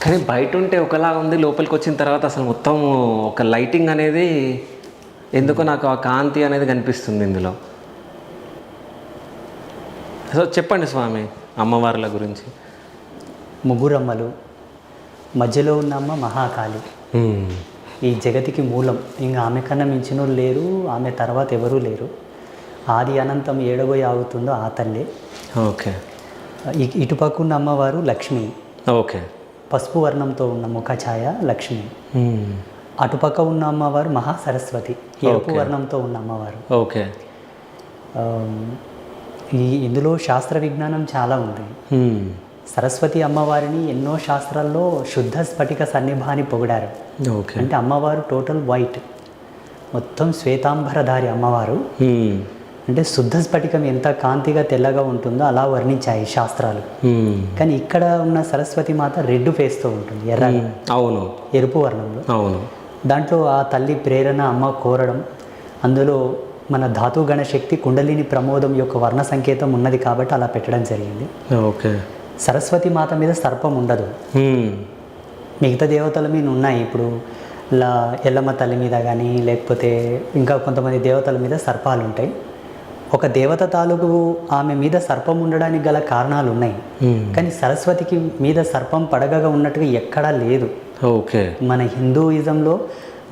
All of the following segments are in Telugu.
కానీ బయట ఉంటే ఒకలాగా ఉంది, లోపలికి వచ్చిన తర్వాత అసలు మొత్తం ఒక లైటింగ్ అనేది ఎందుకో నాకు ఆ కాంతి అనేది కనిపిస్తుంది ఇందులో. సో చెప్పండి స్వామి అమ్మవార్ల గురించి. ముగ్గురమ్మలు, మధ్యలో ఉన్న అమ్మ మహాకాళి, ఈ జగతికి మూలం. ఇంకా ఆమె కన్నా మించిన వాళ్ళు లేరు, ఆమె తర్వాత ఎవరూ లేరు. ఆది అనంతం ఏడబోయి ఆగుతుందో ఆ తల్లి. ఓకే. ఇటుపక్క ఉన్న అమ్మవారు లక్ష్మి, ఓకే. పసుపు వర్ణంతో ఉన్న ముఖఛాయ లక్ష్మి. అటుపక్క ఉన్న అమ్మవారు మహాసరస్వతి, ఎరుపు వర్ణంతో ఉన్న అమ్మవారు. ఓకే. ఇందులో శాస్త్ర విజ్ఞానం చాలా ఉంది. సరస్వతి అమ్మవారిని ఎన్నో శాస్త్రాల్లో శుద్ధ స్ఫటిక సన్నిభాని పొగిడారు. ఓకే. అంటే అమ్మవారు టోటల్ వైట్, మొత్తం శ్వేతాంబరధారి అమ్మవారు. అంటే శుద్ధ స్ఫటికం ఎంత కాంతిగా తెల్లగా ఉంటుందో అలా వర్ణించాయి శాస్త్రాలు. కానీ ఇక్కడ ఉన్న సరస్వతి మాత రెడ్ ఫేస్తో ఉంటుంది, ఎర్రగా. అవును, ఎరుపు వర్ణంలో. అవును. దాంట్లో ఆ తల్లి ప్రేరణ, అమ్మ కోరడం, అందులో మన ధాతుగణ శక్తి కుండలిని ప్రమోదం యొక్క వర్ణ సంకేతం ఉన్నది కాబట్టి అలా పెట్టడం జరిగింది. ఓకే. సరస్వతి మాత మీద సర్పం ఉండదు, మిగతా దేవతల మీద ఉన్నాయి. ఇప్పుడు ఎల్లమ్మ తల్లి మీద కానీ లేకపోతే ఇంకా కొంతమంది దేవతల మీద సర్పాలు ఉంటాయి. ఒక దేవత తాలూకు ఆమె మీద సర్పం ఉండడానికి గల కారణాలు ఉన్నాయి. కానీ సరస్వతికి మీద సర్పం పడగగా ఉన్నట్టుగా ఎక్కడా లేదు. ఓకే. మన హిందూయిజంలో,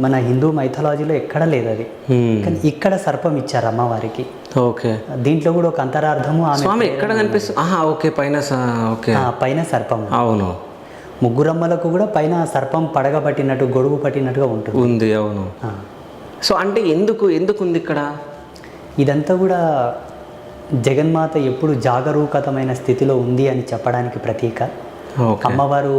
మన హిందూ మైథాలజీలో ఎక్కడ లేదు అది. కానీ ఇక్కడ సర్పం ఇచ్చారు అమ్మవారికి. ఓకే. దీంట్లో కూడా ఒక అంతరార్థము ఆమె ఎక్కడ కనిపిస్తుంది. ఓకే, పైన. ఓకే, పైన సర్పం. అవును. ముగ్గురమ్మలకు కూడా పైన సర్పం పడగ పట్టినట్టు, గొడుగు పట్టినట్టుగా ఉంటుంది. అవును. సో అంటే ఎందుకు ఉంది ఇక్కడ? ఇదంతా కూడా జగన్మాత ఎప్పుడు జాగరూకతమైన స్థితిలో ఉంది అని చెప్పడానికి ప్రతీక. అమ్మవారు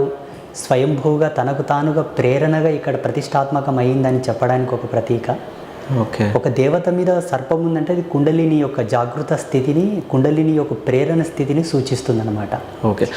స్వయంభూగా తనకు తానుగా ప్రేరణగా ఇక్కడ ప్రతిష్టాత్మకం అయిందని చెప్పడానికి ఒక ప్రతీక. ఓకే. ఒక దేవత మీద సర్పం ఉందంటే అది కుండలిని యొక్క జాగృత స్థితిని, కుండలిని యొక్క ప్రేరణ స్థితిని సూచిస్తుంది అన్నమాట. ఓకే.